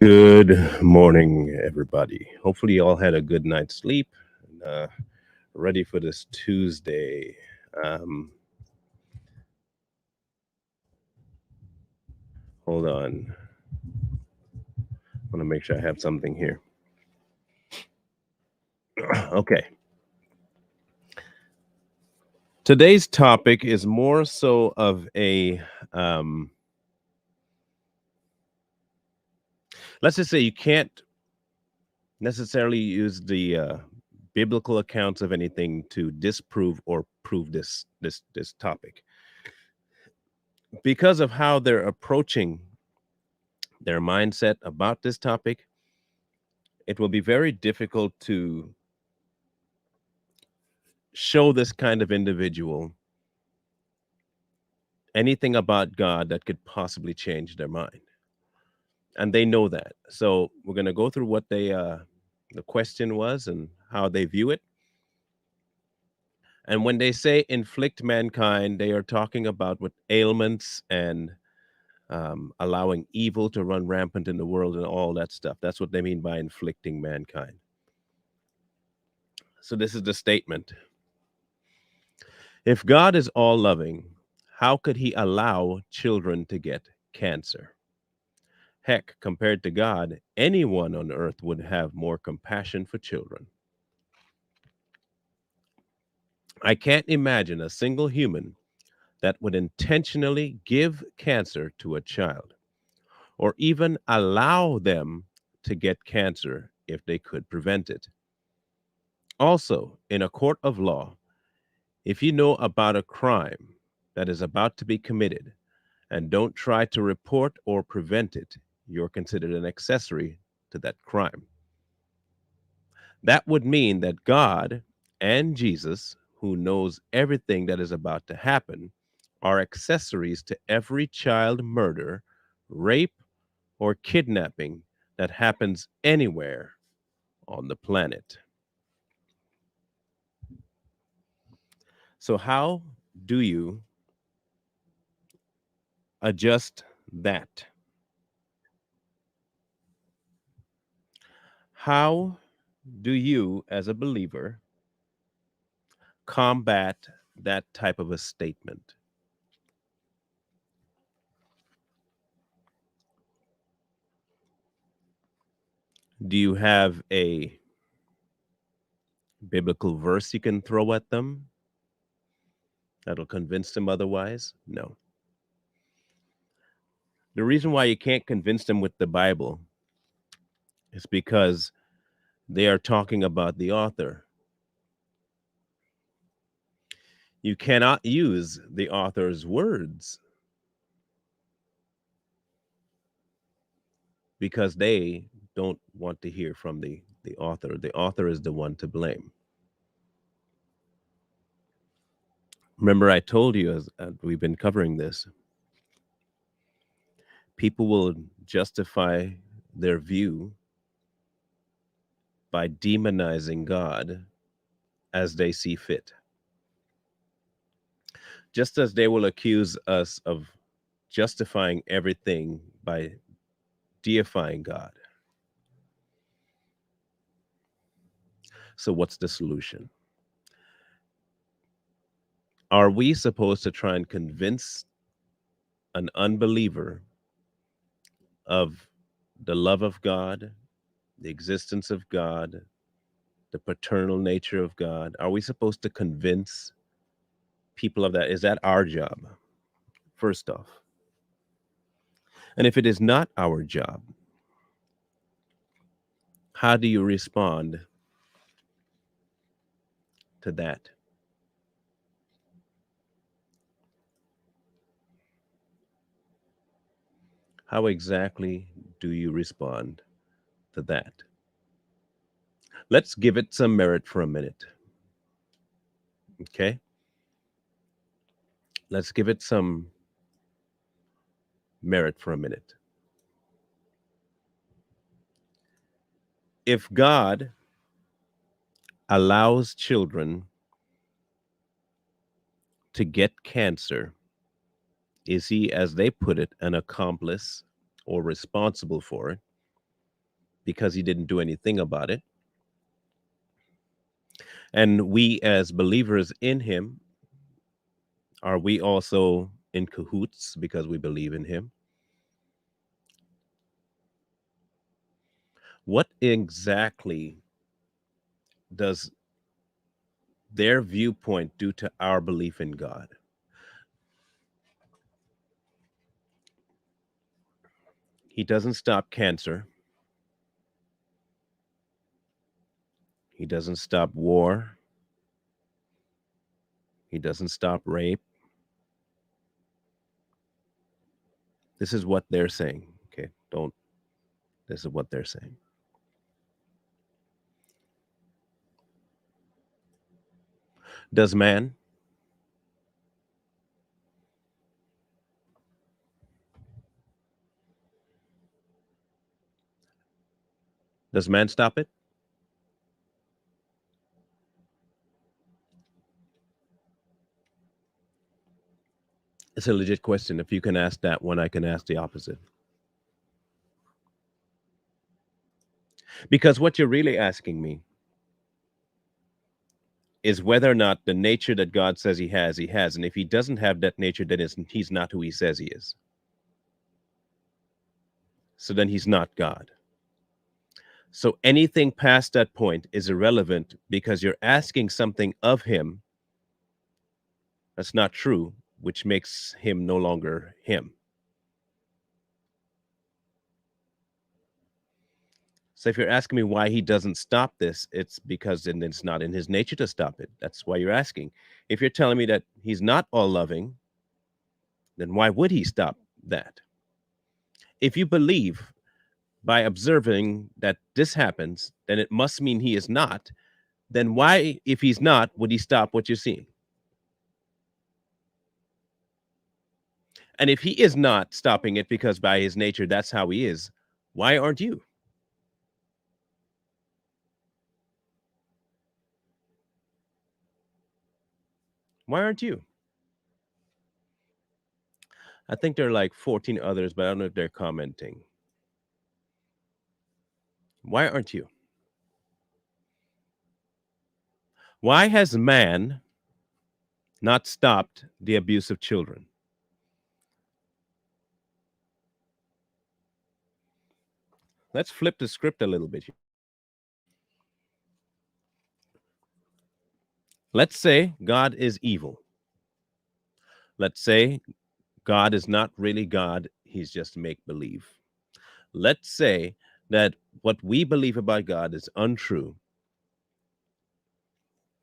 Good morning, everybody. Hopefully, you all had a good night's sleep and ready for this Tuesday. Um, Hold on. I want to make sure I have something here. Okay. Today's topic is more so of um, let's just say you can't necessarily use the biblical accounts of anything to disprove or prove this topic because of how they're approaching their mindset about this topic. It will be very difficult to show this kind of individual anything about God that could possibly change their mind. And they know that. So we're going to go through what the question was and how they view it. And when they say inflict mankind, they are talking about what ailments and allowing evil to run rampant in the world and all that stuff. That's what they mean by inflicting mankind. So this is the statement. If God is all loving, how could he allow children to get cancer? Heck, compared to God, anyone on earth would have more compassion for children. I can't imagine a single human that would intentionally give cancer to a child or even allow them to get cancer if they could prevent it. Also, in a court of law, if you know about a crime that is about to be committed and don't try to report or prevent it, you're considered an accessory to that crime. That would mean that God and Jesus, who knows everything that is about to happen, are accessories to every child murder, rape, or kidnapping that happens anywhere on the planet. So, how do you adjust that? How do you, as a believer, combat that type of a statement? Do you have a biblical verse you can throw at them that'll convince them otherwise? No. The reason why you can't convince them with the Bible is because they are talking about the author. You cannot use the author's words because they don't want to hear from the author. The author is the one to blame. Remember, I told you as we've been covering this, people will justify their view by demonizing God as they see fit, just as they will accuse us of justifying everything by deifying God. So, what's the solution? Are we supposed to try and convince an unbeliever of the love of God, the existence of God, the paternal nature of God? Are we supposed to convince people of that? Is that our job, first off? And if it is not our job, how do you respond to that? How exactly do you respond to that? Let's give it some merit for a minute. Okay? Let's give it some merit for a minute. If God allows children to get cancer, is he, as they put it, an accomplice or responsible for it? because he didn't do anything about it. And we, as believers in him, are we also in cahoots because we believe in him? What exactly does their viewpoint do to our belief in God? He doesn't stop cancer. He doesn't stop war. He doesn't stop rape. This is what they're saying. Okay, don't. This is what they're saying. Does man? Does man stop it? It's a legit question. If you can ask that one, I can ask the opposite. Because what you're really asking me is whether or not the nature that God says he has, he has. And if he doesn't have that nature, then he's not who he says he is. So then he's not God. So anything past that point is irrelevant because you're asking something of him that's not true, which makes him no longer him. So if you're asking me why he doesn't stop this, it's because then it's not in his nature to stop it. That's why you're asking. If you're telling me that he's not all loving, then why would he stop that? If you believe by observing that this happens, then it must mean he is not. Then why, if he's not, would he stop what you're seeing? And if he is not stopping it because by his nature that's how he is, why aren't you? Why aren't you? I think there are like 14 others, but I don't know if they're commenting. Why aren't you? Why has man not stopped the abuse of children? Let's flip the script a little bit here. Let's say God is evil. Let's say God is not really God, he's just make believe. Let's say that what we believe about God is untrue.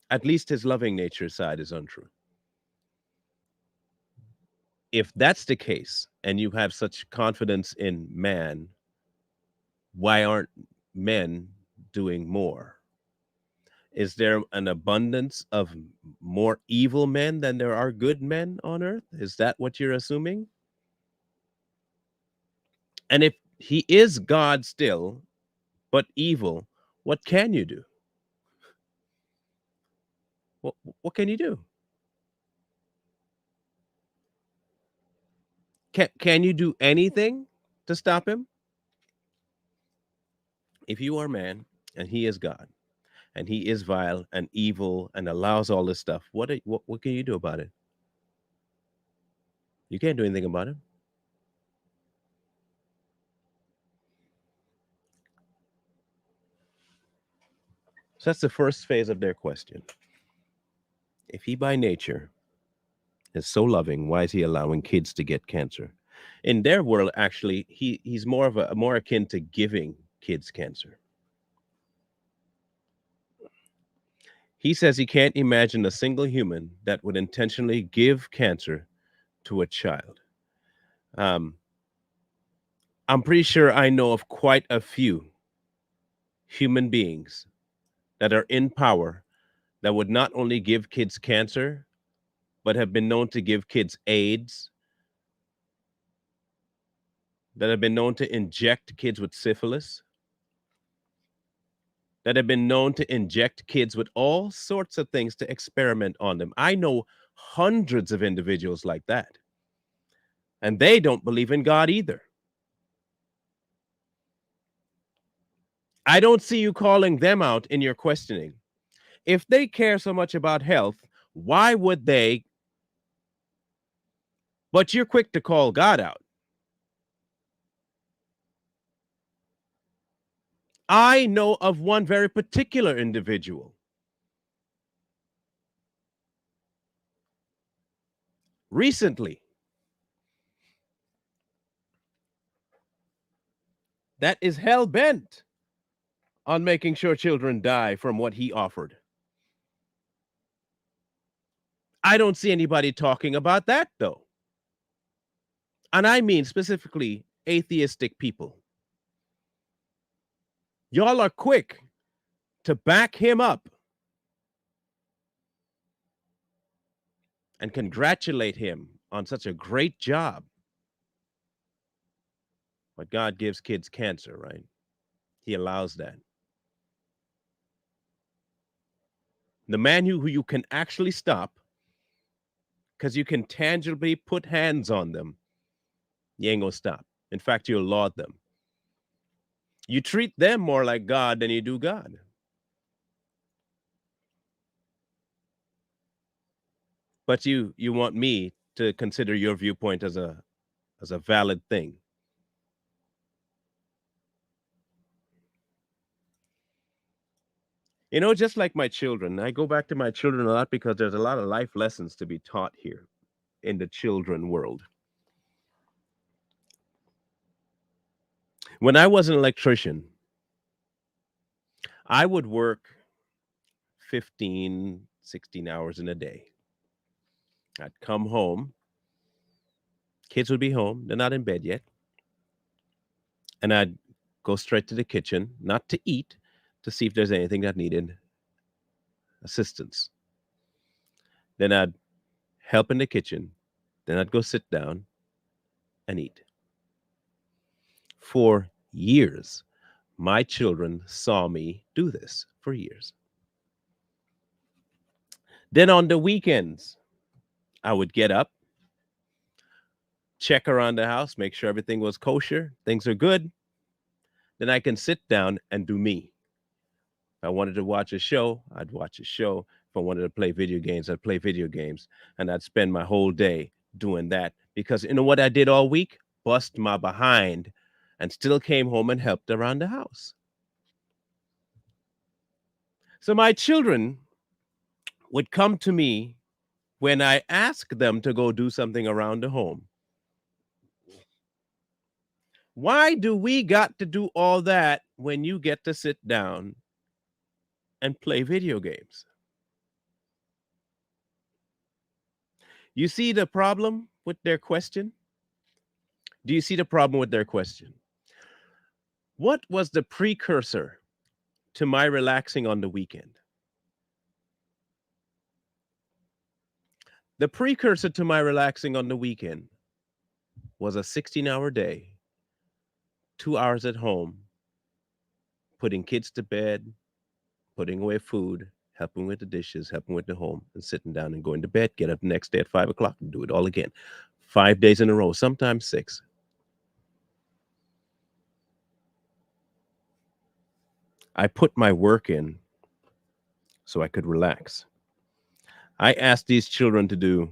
At least his loving nature side is untrue. If that's the case and you have such confidence in man, why aren't men doing more? Is there an abundance of more evil men than there are good men on earth? Is that what you're assuming? And if he is God still, but evil, what can you do? What can you do? Can you do anything to stop him? If you are man and he is God and he is vile and evil and allows all this stuff, what can you do about it? You can't do anything about it. So that's the first phase of their question. If he by nature is so loving, why is he allowing kids to get cancer? In their world, actually, he's more akin to giving kids cancer. He says he can't imagine a single human that would intentionally give cancer to a child. Um, I'm pretty sure I know of quite a few human beings that are in power that would not only give kids cancer, but have been known to give kids AIDS, that have been known to inject kids with syphilis, that have been known to inject kids with all sorts of things to experiment on them. I know hundreds of individuals like that. And they don't believe in God either. I don't see you calling them out in your questioning. If they care so much about health, why would they? But you're quick to call God out. I know of one very particular individual recently that is hell bent on making sure children die from what he offered. I don't see anybody talking about that though. And I mean specifically atheistic people. Y'all are quick to back him up and congratulate him on such a great job. But God gives kids cancer, right? He allows that. The man who you can actually stop because you can tangibly put hands on them, you ain't gonna stop. In fact, you'll laud them. You treat them more like God than you do God. But you want me to consider your viewpoint as a valid thing. You know, just like my children, I go back to my children a lot because there's a lot of life lessons to be taught here in the children world. When I was an electrician, I would work 15, 16 hours in a day. I'd come home, kids would be home, they're not in bed yet, and I'd go straight to the kitchen, not to eat, to see if there's anything that needed assistance. Then I'd help in the kitchen, then I'd go sit down and eat. For years, my children saw me do this for years. Then on the weekends, I would get up, check around the house, make sure everything was kosher, things are good. Then I can sit down and do me. If I wanted to watch a show, I'd watch a show. If I wanted to play video games, I'd play video games. And I'd spend my whole day doing that because you know what I did all week? Bust my behind and still came home and helped around the house. So my children would come to me when I ask them to go do something around the home. Why do we got to do all that when you get to sit down and play video games? You see the problem with their question? Do you see the problem with their question? What was the precursor to my relaxing on the weekend? The precursor to my relaxing on the weekend was a 16-hour day, 2 hours at home, putting kids to bed, putting away food, helping with the dishes, helping with the home, and sitting down and going to bed, get up the next day at 5 o'clock and do it all again. 5 days in a row, sometimes 6. I put my work in so I could relax. I asked these children to do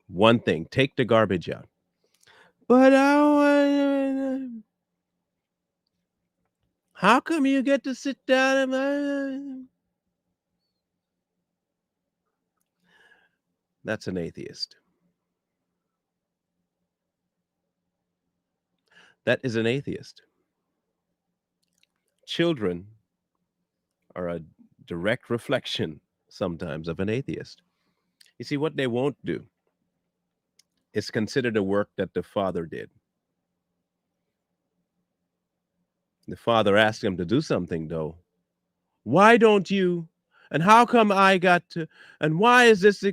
one thing, take the garbage out. But how come you get to sit down and that's an atheist. That is an atheist. Children are a direct reflection sometimes of an atheist. You see, what they won't do is consider the work that the father did. The father asked him to do something, though. Why don't you? And how come I got to? And why is this?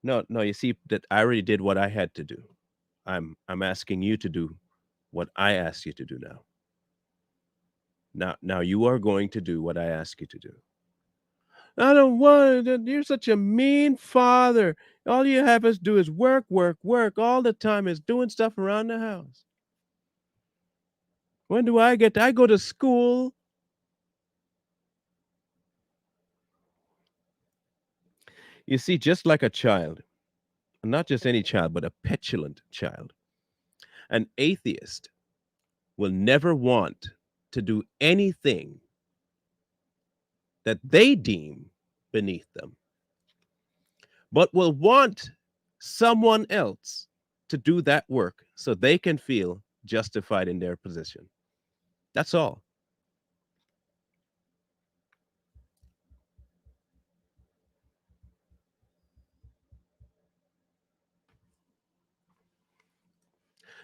No, no. You see that I already did what I had to do. I'm asking you to do what I asked you to do now. Now you are going to do what I ask you to do. I don't want it. You're such a mean father. All you have us do is work, work, work all the time, is doing stuff around the house. When do I get? I go to school. You see, just like a child, not just any child, but a petulant child, an atheist will never want to do anything that they deem beneath them, but will want someone else to do that work so they can feel justified in their position. That's all.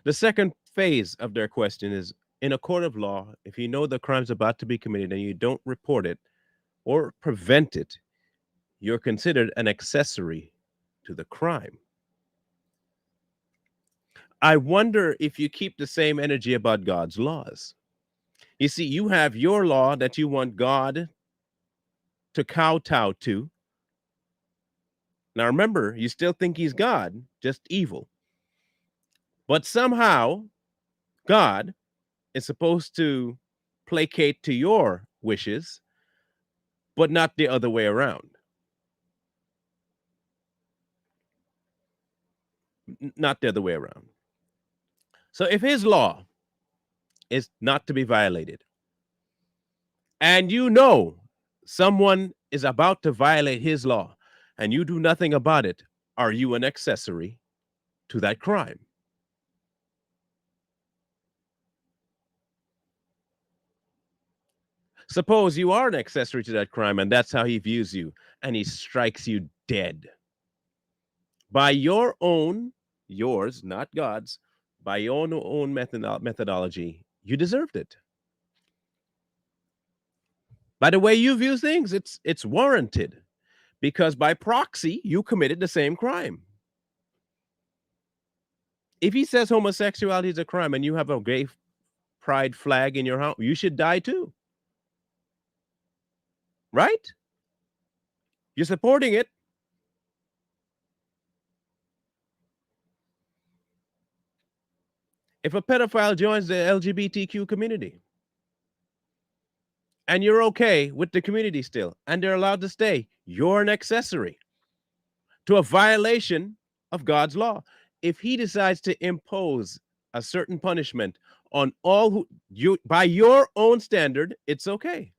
The second phase of their question is, in a court of law, if you know the crime's about to be committed and you don't report it or prevent it, you're considered an accessory to the crime. I wonder if you keep the same energy about God's laws. You see, you have your law that you want God to kowtow to. Now remember, you still think he's God, just evil. But somehow, God is supposed to placate to your wishes, but not the other way around. Not the other way around. So if his law is not to be violated, and you know someone is about to violate his law, and you do nothing about it, are you an accessory to that crime? Suppose you are an accessory to that crime, and that's how he views you, and he strikes you dead. By your own, yours, not God's, by your own methodology, you deserved it. By the way you view things, it's warranted because by proxy you committed the same crime. If he says homosexuality is a crime and you have a gay pride flag in your house, you should die too. Right? You're supporting it. If a pedophile joins the LGBTQ community and you're okay with the community still and they're allowed to stay, you're an accessory to a violation of God's law. If he decides to impose a certain punishment on all who you by your own standard, it's okay.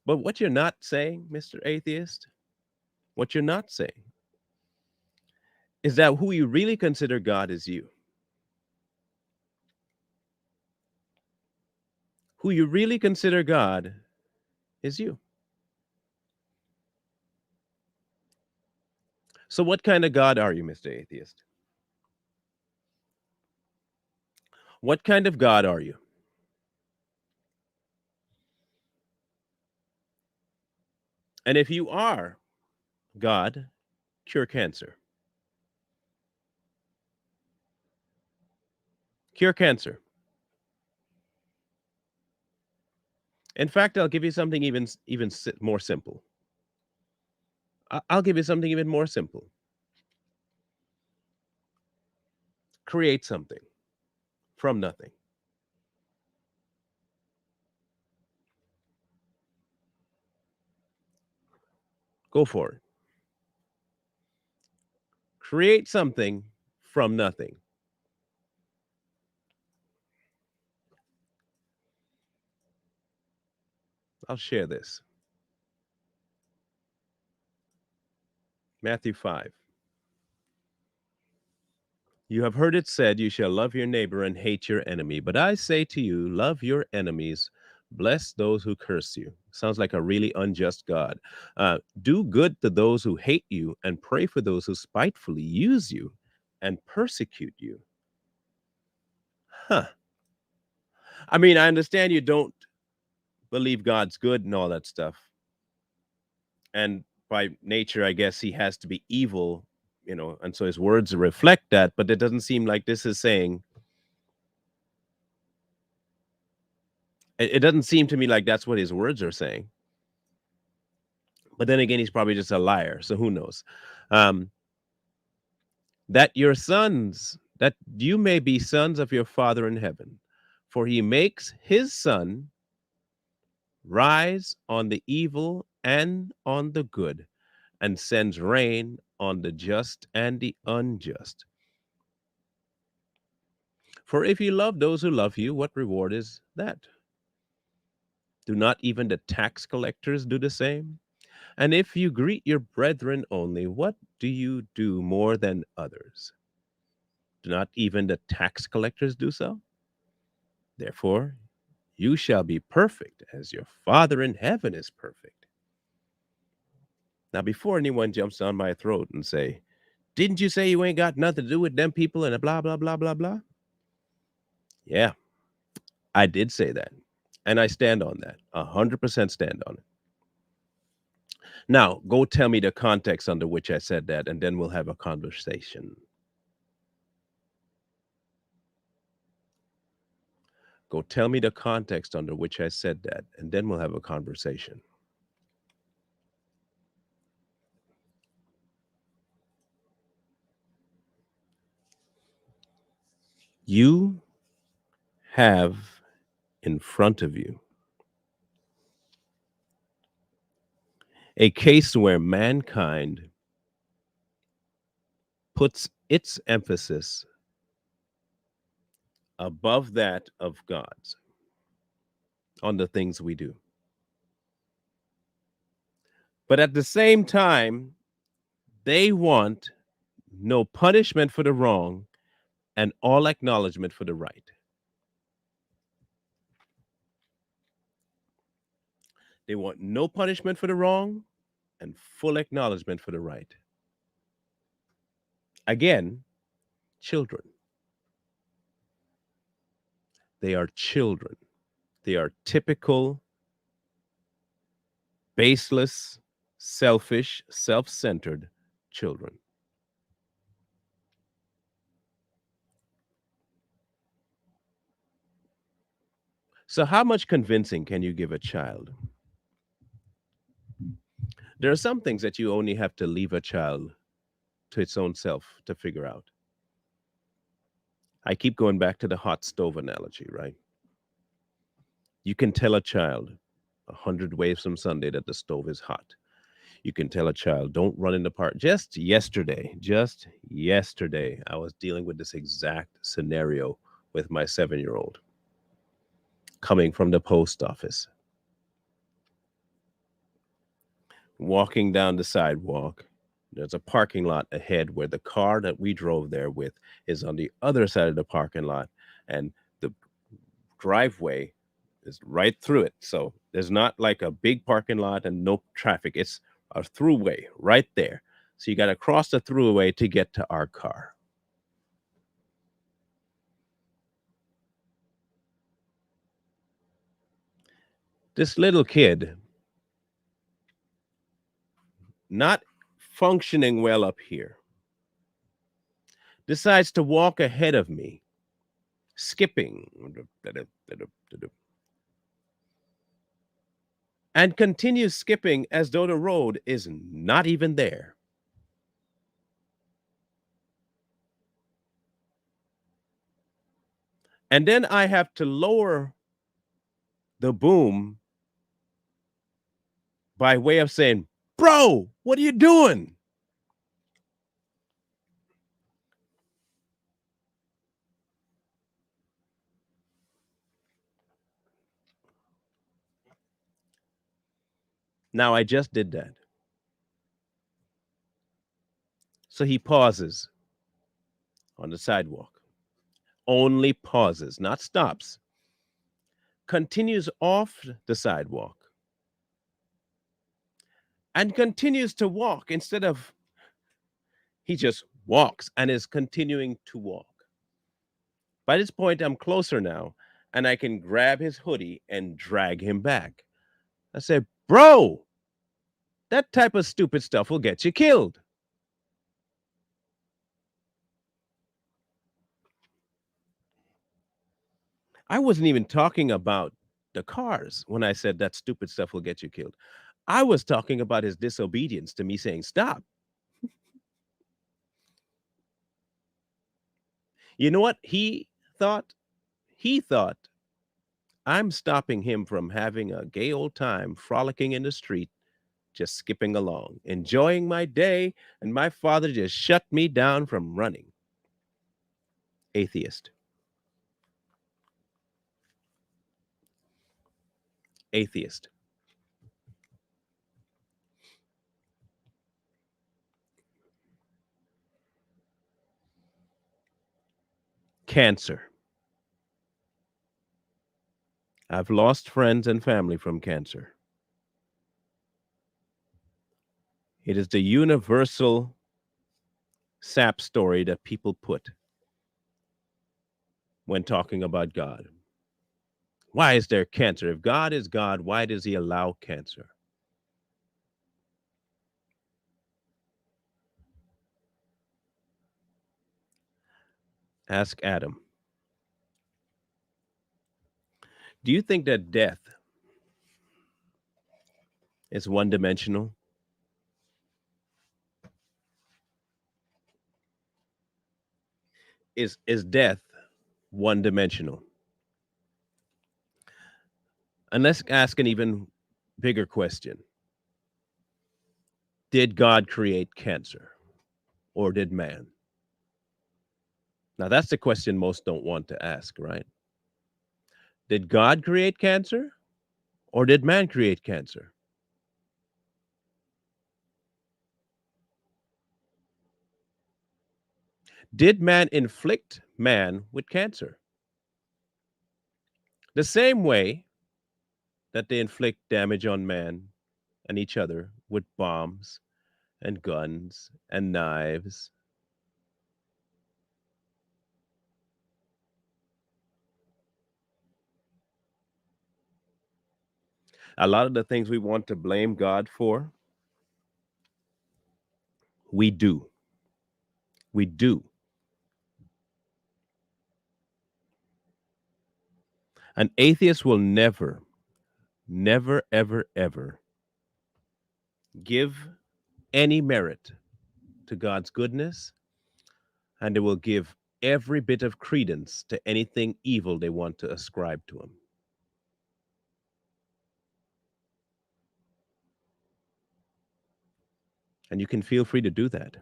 But what you're not saying, Mr. Atheist, what you're not saying is that who you really consider God is you. Who you really consider God is you. So, what kind of God are you, Mr. Atheist? What kind of God are you? And if you are God, cure cancer. Cure cancer. In fact, I'll give you something even more simple. I'll give you something even more simple. Create something from nothing. Go for it. Create something from nothing. I'll share this. Matthew 5. You have heard it said, you shall love your neighbor and hate your enemy. But I say to you, love your enemies, bless those who curse you. Sounds like a really unjust God. Do good to those who hate you, and pray for those who spitefully use you and persecute you. Huh. I mean, I understand you don't believe God's good and all that stuff. And by nature, I guess he has to be evil, and so his words reflect that. But it doesn't seem like this is saying, it doesn't seem to me like that's what his words are saying. But then again, he's probably just a liar. So who knows? Um, that you may be sons of your Father in heaven. For he makes his sun rise on the evil and on the good, and sends rain on the just and the unjust. For if you love those who love you, what reward is that? Do not even the tax collectors do the same? And if you greet your brethren only, what do you do more than others? Do not even the tax collectors do so? Therefore, you shall be perfect as your Father in heaven is perfect. Now, before anyone jumps down my throat and say, didn't you say you ain't got nothing to do with them people and a blah, blah, blah, blah, blah? Yeah, I did say that. And I stand on that. 100% stand on it. Now, go tell me the context under which I said that, and then we'll have a conversation. Go tell me the context under which I said that, and then we'll have a conversation. You have in front of you a case where mankind puts its emphasis above that of God's on the things we do. But at the same time, they want no punishment for the wrong and all acknowledgement for the right. They want no punishment for the wrong and full acknowledgement for the right. Again, children. They are children. They are typical, baseless, selfish, self centered children. So, how much convincing can you give a child? There are some things that you only have to leave a child to its own self to figure out. I keep going back to the hot stove analogy, right? You can tell a child 100 ways from Sunday that the stove is hot. You can tell a child, don't run in the park. Just yesterday, I was dealing with this exact scenario with my 7 year old coming from the post office, walking down the sidewalk. There's a parking lot ahead where the car that we drove there with is on the other side of the parking lot, and the driveway is right through it. So there's not like a big parking lot and no traffic. It's a throughway right there. So you got to cross the throughway to get to our car. This little kid, not functioning well up here, decides to walk ahead of me, skipping, and continues skipping as though the road is not even there. And then I have to lower the boom by way of saying, bro, what are you doing? Now I just did that. So he pauses on the sidewalk, only pauses, not stops, continues off the sidewalk, and continues to walk instead of, he just walks and is continuing to walk. By this point, I'm closer now, and I can grab his hoodie and drag him back. I said, bro, that type of stupid stuff will get you killed. I wasn't even talking about the cars when I said that stupid stuff will get you killed. I was talking about his disobedience to me saying stop. You know what thought? He thought, I'm stopping him from having a gay old time frolicking in the street, just skipping along, enjoying my day, and my father just shut me down from running. Atheist. Atheist. Cancer. I've lost friends and family from cancer. It is the universal sap story that people put when talking about God. Why is there cancer? If God is God, why does he allow cancer? Ask Adam. Do you think that death is one dimensional? Is death one dimensional? And let's ask an even bigger question. Did God create cancer or did man? Now, that's the question most don't want to ask, right? Did God create cancer or did man create cancer? Did man inflict man with cancer? The same way that they inflict damage on man and each other with bombs and guns and knives. A lot of the things we want to blame God for, we do. We do. An atheist will never, never, ever, ever give any merit to God's goodness, and they will give every bit of credence to anything evil they want to ascribe to him. And you can feel free to do that.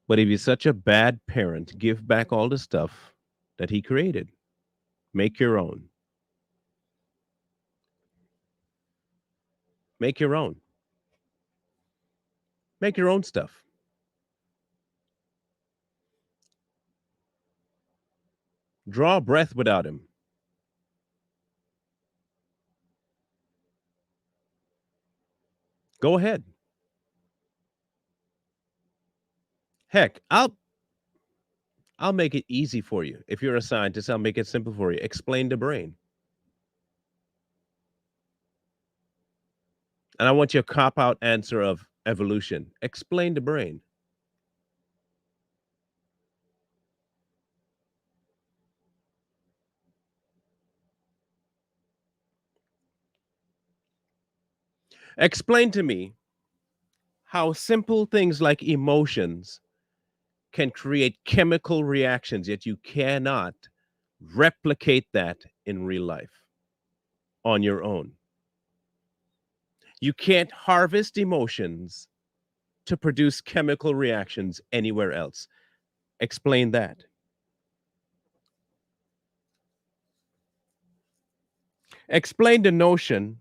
But if you're such a bad parent, give back all the stuff that he created. Make your own. Make your own. Make your own stuff. Draw a breath without him. Go ahead. Heck, I'll make it easy for you. If you're a scientist, I'll make it simple for you. Explain the brain. And I want your cop out answer of evolution. Explain the brain. Explain to me how simple things like emotions can create chemical reactions, yet you cannot replicate that in real life on your own. You can't harvest emotions to produce chemical reactions anywhere else. Explain that. Explain the notion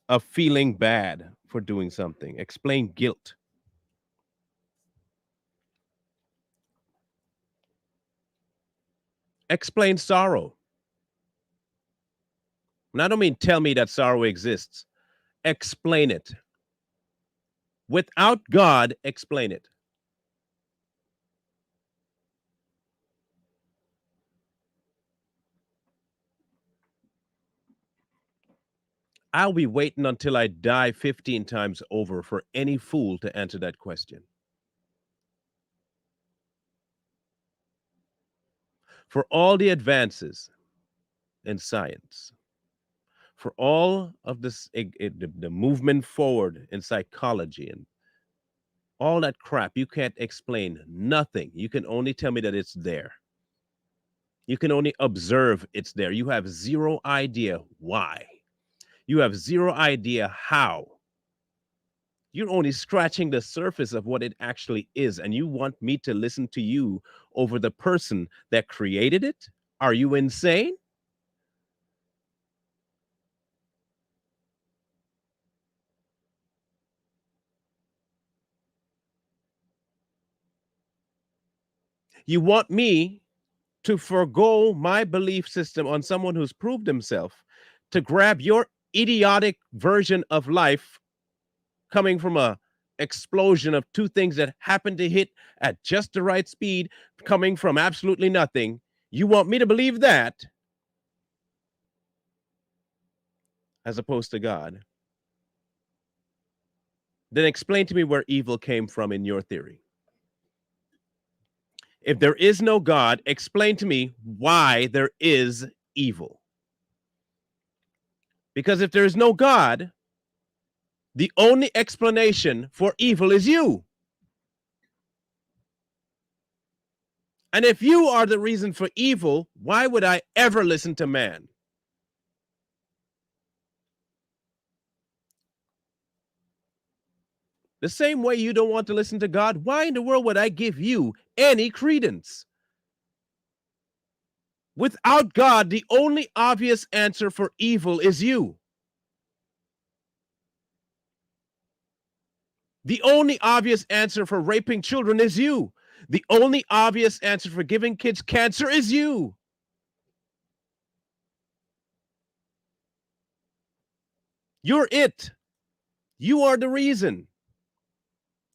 of feeling bad for doing something. Explain guilt. Explain sorrow. And I don't mean tell me that sorrow exists. Explain it. Without God, explain it. I'll be waiting until I die 15 times over for any fool to answer that question. For all the advances in science, for all of this, the movement forward in psychology and All that crap, you can't explain nothing. You can only tell me that it's there. You can only observe it's there. You have zero idea why. You have zero idea how. You're only scratching the surface of what it actually is. And you want me to listen to you over the person that created it? Are you insane? You want me to forego my belief system on someone who's proved himself to grab your idiotic version of life coming from a explosion of two things that happen to hit at just the right speed, coming from absolutely nothing. You want me to believe that as opposed to God? Then explain to me where evil came from in your theory. If there is no God, explain to me why there is evil. Because if there is no God, the only explanation for evil is you. And if you are the reason for evil, why would I ever listen to man? The same way you don't want to listen to God, why in the world would I give you any credence? Without God, the only obvious answer for evil is you. The only obvious answer for raping children is you. The only obvious answer for giving kids cancer is you. You're it. You are the reason.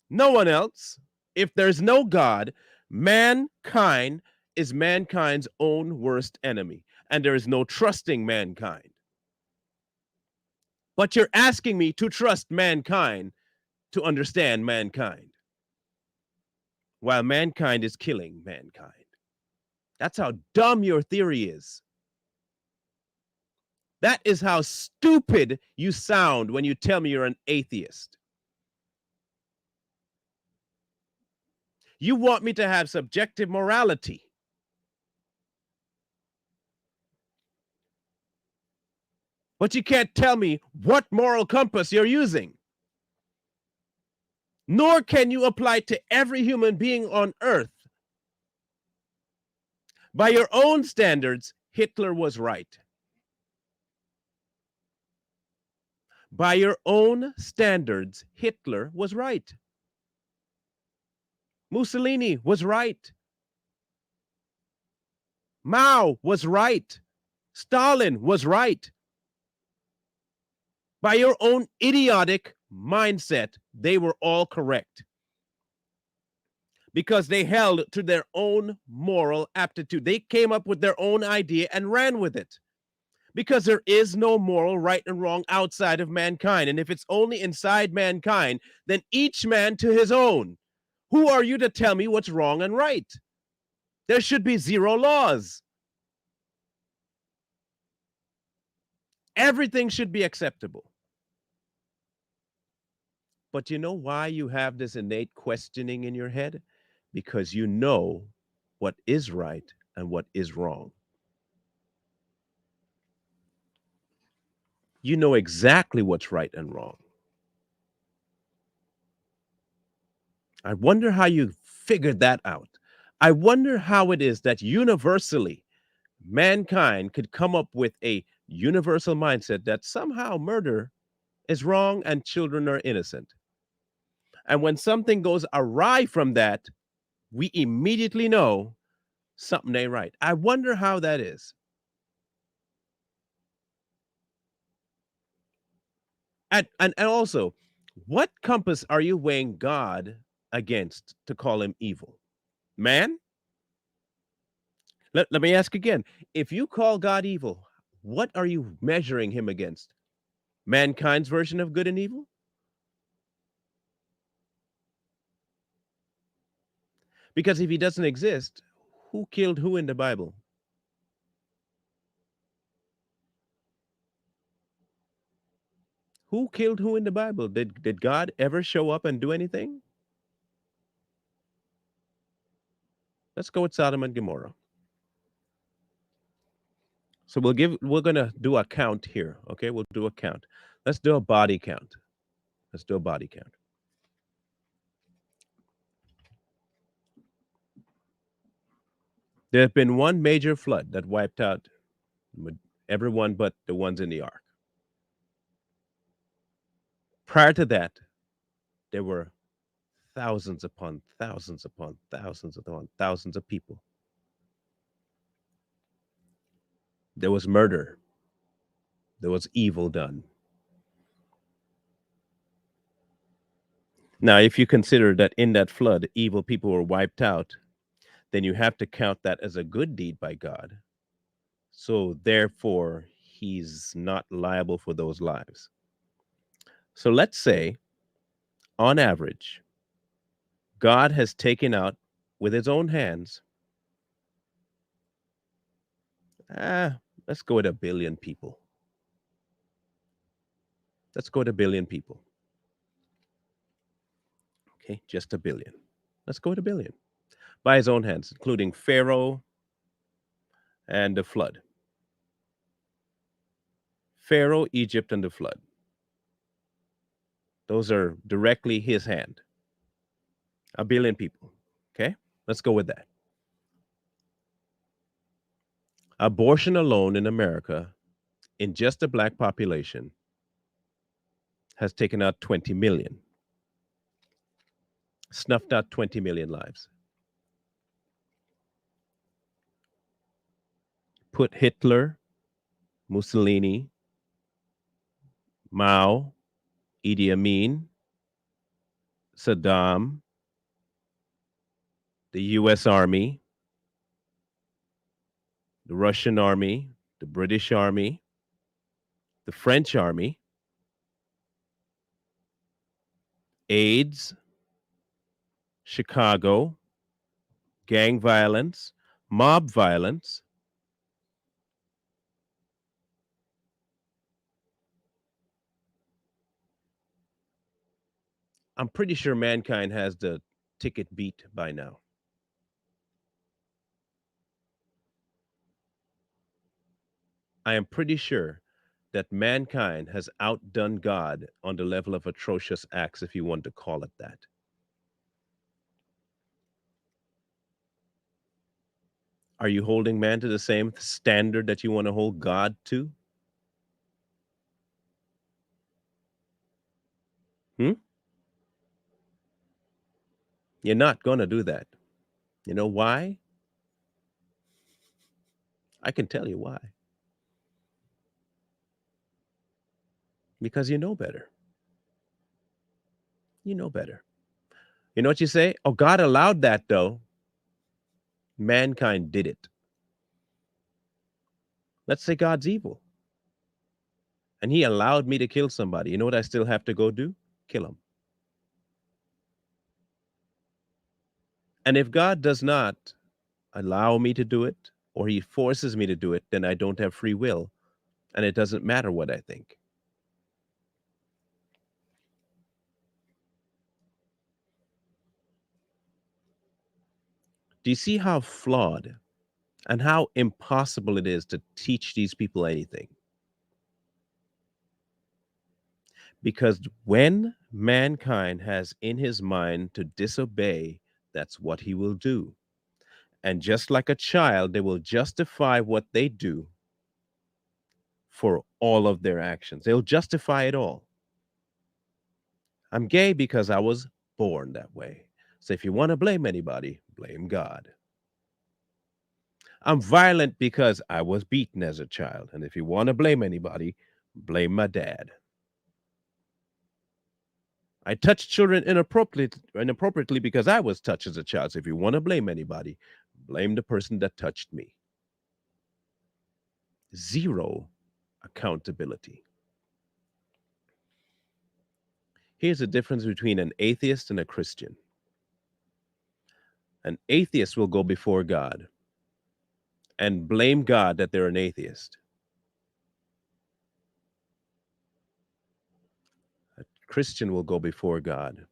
No one else. If there's no God, mankind is mankind's own worst enemy, and there is no trusting mankind. But you're asking me to trust mankind to understand mankind, while mankind is killing mankind. That's how dumb your theory is. That is how stupid you sound when you tell me you're an atheist. You want me to have subjective morality, but you can't tell me what moral compass you're using. Nor can you apply to every human being on earth. By your own standards, Hitler was right. By your own standards, Hitler was right. Mussolini was right. Mao was right. Stalin was right. By your own idiotic mindset, they were all correct because they held to their own moral aptitude. They came up with their own idea and ran with it because there is no moral right and wrong outside of mankind. And if it's only inside mankind, then each man to his own. Who are you to tell me what's wrong and right? There should be zero laws. Everything should be acceptable. But you know why you have this innate questioning in your head? Because you know what is right and what is wrong. You know exactly what's right and wrong. I wonder how you figured that out. I wonder how it is that universally mankind could come up with a universal mindset that somehow murder is wrong and children are innocent. And when something goes awry from that, we immediately know something ain't right. I wonder how that is. And also, what compass are you weighing God against to call him evil? Man? Let me ask again. If you call God evil, what are you measuring him against? Mankind's version of good and evil? Because if he doesn't exist, who killed who in the Bible? Who killed who in the Bible? Did God ever show up and do anything? Let's go with Sodom and Gomorrah. So we're gonna do a count here. Okay, we'll do a count. Let's do a body count. Let's do a body count. There have been one major flood that wiped out everyone but the ones in the ark. Prior to that, there were thousands upon thousands upon thousands upon thousands of people. There was murder. There was evil done. Now, if you consider that in that flood, evil people were wiped out, then you have to count that as a good deed by God. So, therefore, he's not liable for those lives. So, let's say, on average, God has taken out with his own hands, ah, let's go with 1 billion people. Let's go with 1 billion people. Okay, just 1 billion. Let's go with 1 billion by his own hands, including Pharaoh and the flood. Pharaoh, Egypt, and the flood. Those are directly his hand. 1 billion people. Okay, let's go with that. Abortion alone in America, in just the black population, has taken out 20 million, snuffed out 20 million lives. Put Hitler, Mussolini, Mao, Idi Amin, Saddam, the US Army, the Russian Army, the British Army, the French Army, AIDS, Chicago, gang violence, mob violence. I'm pretty sure mankind has the ticket beat by now. I am pretty sure that mankind has outdone God on the level of atrocious acts, if you want to call it that. Are you holding man to the same standard that you want to hold God to? Hmm? You're not going to do that. You know why? I can tell you why. Because you know better. You know better. You know what you say? Oh, God allowed that though. Mankind did it. Let's say God's evil and he allowed me to kill somebody. You know what I still have to go do? Kill him. And if God does not allow me to do it or he forces me to do it, then I don't have free will and it doesn't matter what I think. Do you see how flawed and how impossible it is to teach these people anything? Because when mankind has in his mind to disobey, that's what he will do. And just like a child, they will justify what they do for all of their actions. They'll justify it all. I'm gay because I was born that way. So if you want to blame anybody, blame God. I'm violent because I was beaten as a child. And if you want to blame anybody, blame my dad. I touched children inappropriately because I was touched as a child. So if you want to blame anybody, blame the person that touched me. Zero accountability. Here's the difference between an atheist and a Christian. An atheist will go before God and blame God that they're an atheist. A Christian will go before God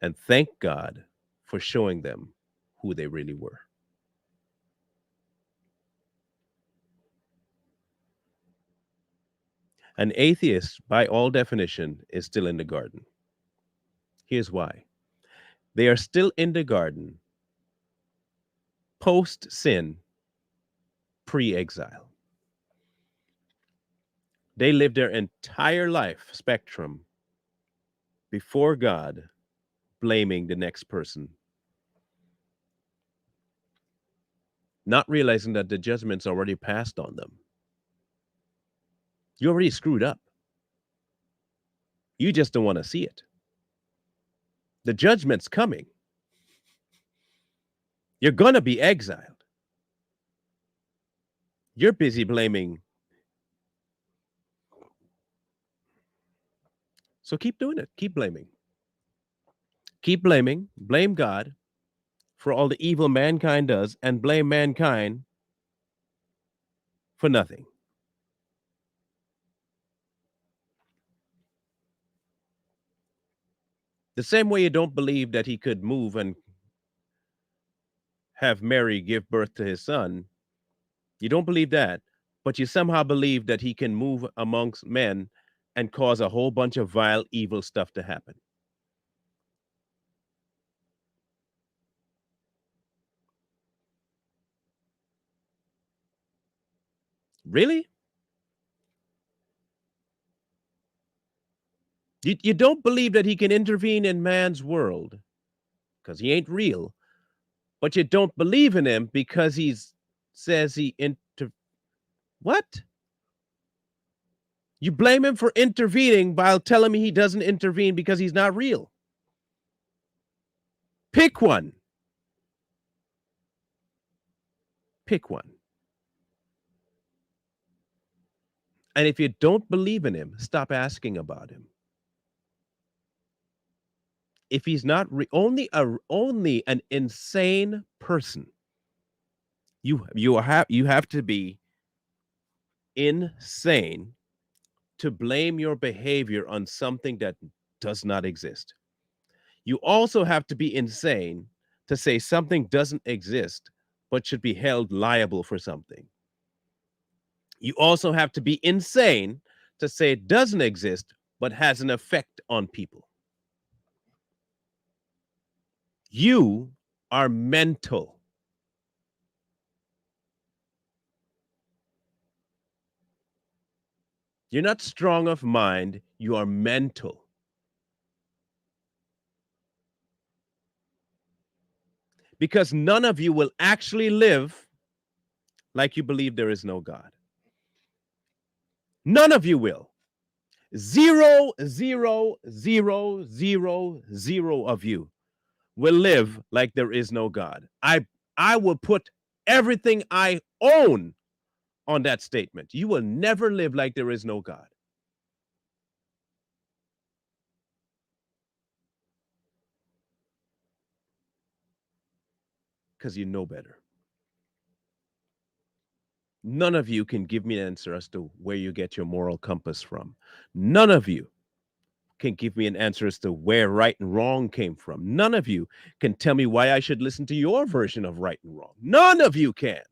and thank God for showing them who they really were. An atheist, by all definition, is still in the garden. Here's why. They are still in the garden post sin, pre exile. They live their entire life spectrum before God, blaming the next person, not realizing that the judgment's already passed on them. You already screwed up. You just don't want to see it. The judgment's coming. You're going to be exiled. You're busy blaming. So keep doing it. Keep blaming. Keep blaming. Blame God for all the evil mankind does and blame mankind for nothing. The same way you don't believe that he could move and have Mary give birth to his son, you don't believe that, but you somehow believe that he can move amongst men and cause a whole bunch of vile, evil stuff to happen. Really? You don't believe that he can intervene in man's world because he ain't real, but you don't believe in him because says he what? You blame him for intervening while telling me he doesn't intervene because he's not real. Pick one. Pick one. And if you don't believe in him, stop asking about him. If he's not only an insane person, you have to be insane to blame your behavior on something that does not exist. You also have to be insane to say something doesn't exist but should be held liable for something. You also have to be insane to say it doesn't exist but has an effect on people. You are mental. You're not strong of mind, you are mental. Because none of you will actually live like you believe there is no God. None of you will. 0, 0, 0, 0, 0 of you will live like there is no God. I will put everything I own on that statement. You will never live like there is no God. Because you know better. None of you can give me an answer as to where you get your moral compass from. None of you can give me an answer as to where right and wrong came from. None of you can tell me why I should listen to your version of right and wrong. None of you can.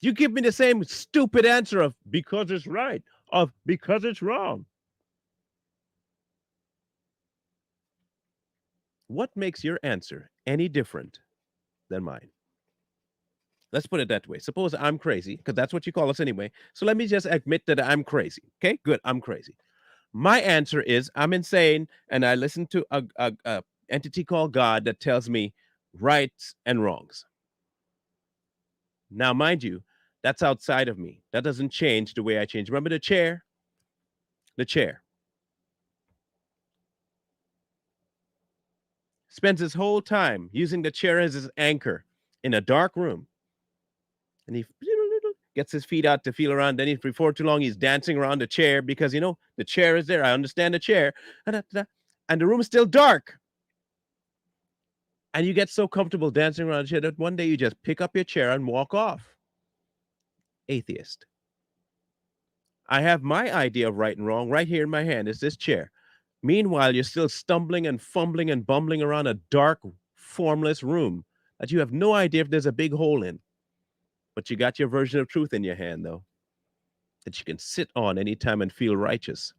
You give me the same stupid answer of because it's right, of because it's wrong. What makes your answer any different than mine? Let's put it that way. Suppose I'm crazy, because that's what you call us anyway. So let me just admit that I'm crazy. Okay, good. I'm crazy. My answer is I'm insane, and I listen to a entity called God that tells me rights and wrongs. Now, mind you, that's outside of me. That doesn't change the way I change. Remember the chair? The chair. Spends his whole time using the chair as his anchor in a dark room. And he gets his feet out to feel around. Then before too long, he's dancing around the chair because, the chair is there. I understand the chair. And the room is still dark. And you get so comfortable dancing around the chair that one day you just pick up your chair and walk off. Atheist. I have my idea of right and wrong right here in my hand. It's this chair. Meanwhile, you're still stumbling and fumbling and bumbling around a dark, formless room that you have no idea if there's a big hole in, but you got your version of truth in your hand, though, that you can sit on anytime and feel righteous.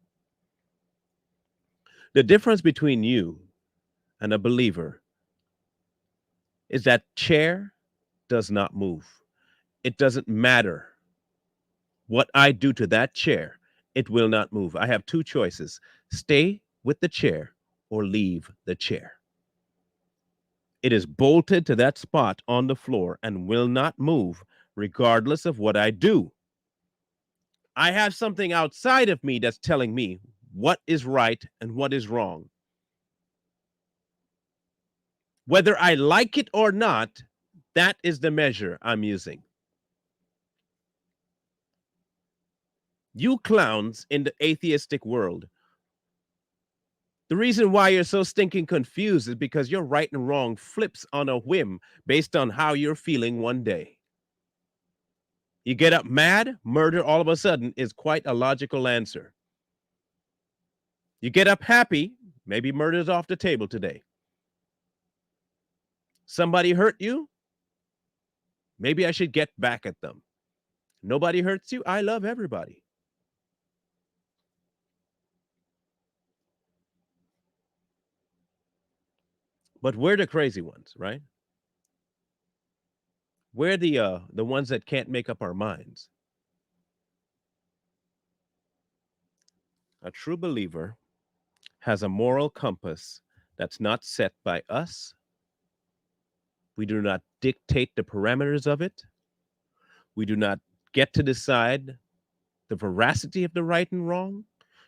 The difference between you and a believer is that chair does not move. It doesn't matter what I do to that chair, it will not move. I have two choices: stay with the chair or leave the chair. It is bolted to that spot on the floor and will not move, regardless of what I do. I have something outside of me that's telling me what is right and what is wrong. Whether I like it or not, that is the measure I'm using. You clowns in the atheistic world, the reason why you're so stinking confused is because your right and wrong flips on a whim based on how you're feeling one day. You get up mad, murder all of a sudden is quite a logical answer. You get up happy, maybe murder's off the table today. Somebody hurt you, maybe I should get back at them. Nobody hurts you, I love everybody. But we're the crazy ones, right? We're the ones that can't make up our minds. A true believer has a moral compass that's not set by us. We do not dictate the parameters of it. We do not get to decide the veracity of the right and wrong.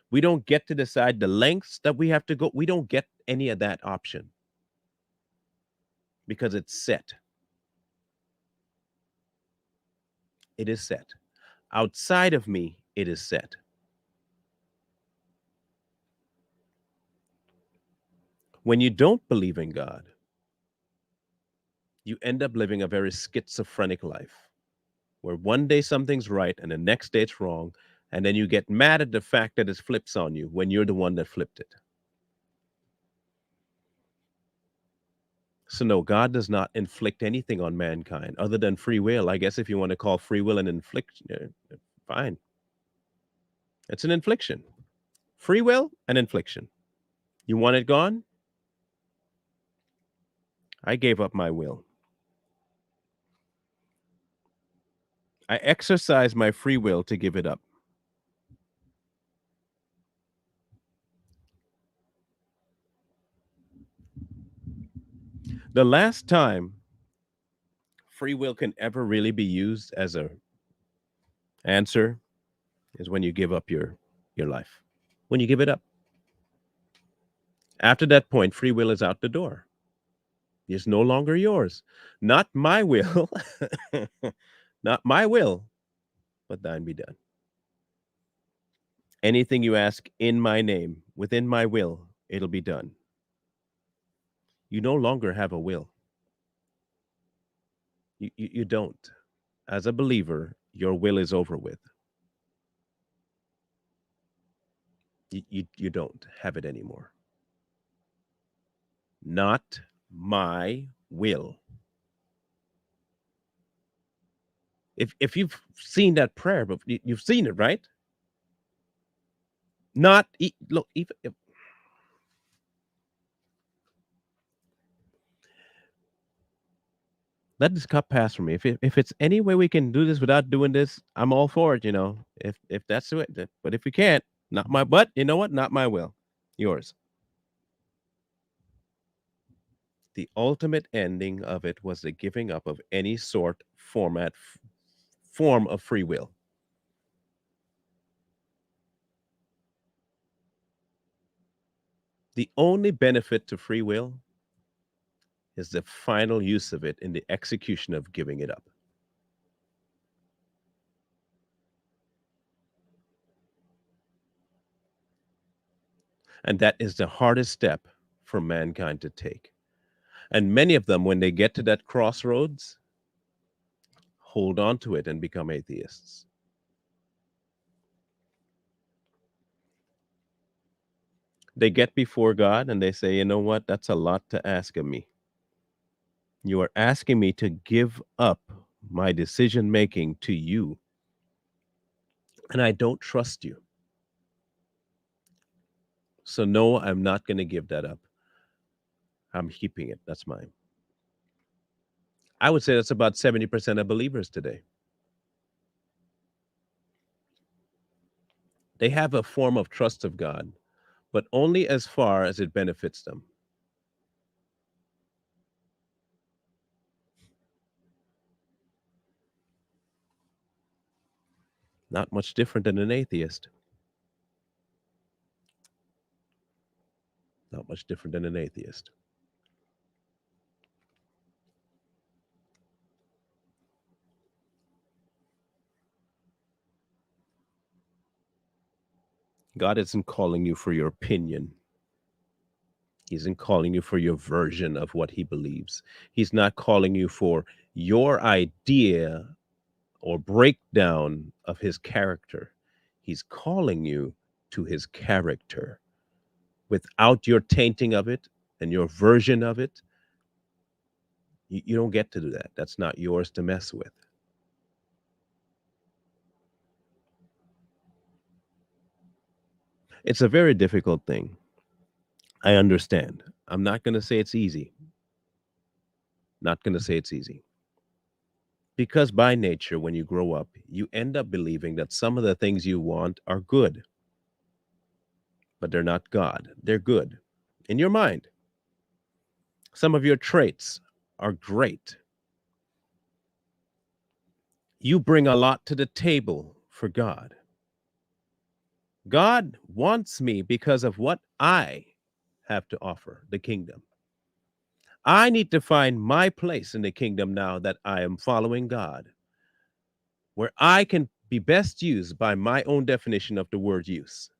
We don't get to decide the lengths that we have to go. We don't get any of that option because it's set. It is set. Outside of me, it is set. When you don't believe in God, you end up living a very schizophrenic life where one day something's right and the next day it's wrong. And then you get mad at the fact that it flips on you when you're the one that flipped it. So, no, God does not inflict anything on mankind other than free will. I guess if you want to call free will an infliction, fine. It's an infliction. Free will, an infliction. You want it gone? I gave up my will. I exercised my free will to give it up. The last time free will can ever really be used as a answer is when you give up your life. When you give it up. After that point, free will is out the door. It's no longer yours. Not my will. Not my will, but thine be done. Anything you ask in my name, within my will, it'll be done. You no longer have a will. You don't. As a believer, your will is over with. You don't have it anymore. Not my will. If you've seen that prayer, but you've seen it, right? Not look, even if, let this cup pass from me. If it's any way we can do this without doing this, I'm all for it. If that's it. But if we can't, not my. But you know what? Not my will, yours. The ultimate ending of it was the giving up of any form of free will. The only benefit to free will is the final use of it in the execution of giving it up. And that is the hardest step for mankind to take. And many of them, when they get to that crossroads, hold on to it and become atheists. They get before God and they say, you know what? That's a lot to ask of me. You are asking me to give up my decision making to you, and I don't trust you. So, no, I'm not going to give that up. I'm keeping it. That's mine. I would say that's about 70% of believers today. They have a form of trust of God, but only as far as it benefits them. Not much different than an atheist. Not much different than an atheist. God isn't calling you for your opinion. He isn't calling you for your version of what he believes. He's not calling you for your idea or breakdown of his character. He's calling you to his character. Without your tainting of it and your version of it, you don't get to do that. That's not yours to mess with. It's a very difficult thing. I understand. I'm not going to say it's easy. Not going to say it's easy. Because by nature, when you grow up, you end up believing that some of the things you want are good, but they're not God. They're good in your mind. Some of your traits are great. You bring a lot to the table for God. God wants me because of what I have to offer the kingdom. I need to find my place in the kingdom now that I am following God, where I can be best used by my own definition of the word use.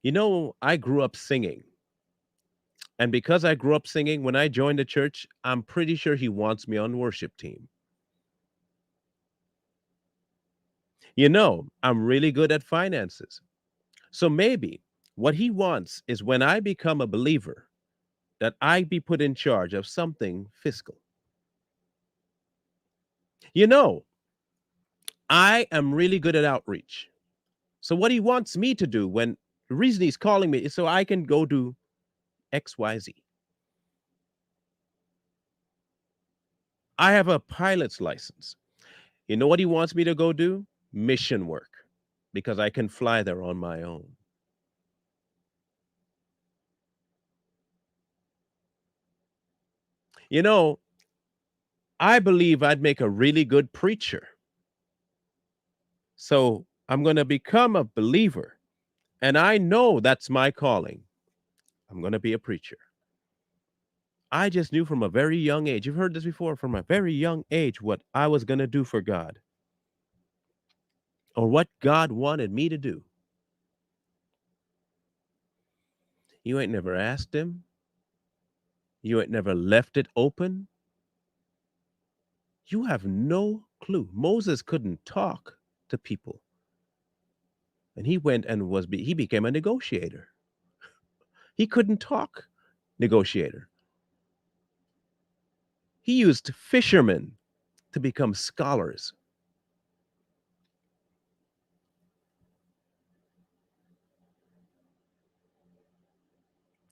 You know, I grew up singing. And because I grew up singing, when I joined the church, I'm pretty sure he wants me on worship team. You know, I'm really good at finances. So maybe what he wants is when I become a believer, that I be put in charge of something fiscal. You know, I am really good at outreach. So what he wants me to do when the reason he's calling me is so I can go do XYZ. I have a pilot's license. You know what he wants me to go do? Mission work because I can fly there on my own. You know, I believe I'd make a really good preacher. So I'm going to become a believer. And I know that's my calling. I'm going to be a preacher. I just knew from a very young age, you've heard this before, from a very young age, what I was going to do for God or what God wanted me to do. You ain't never asked him. You ain't never left it open. You have no clue. Moses couldn't talk to people. And he went and he became a negotiator. He couldn't talk, negotiator. He used fishermen to become scholars.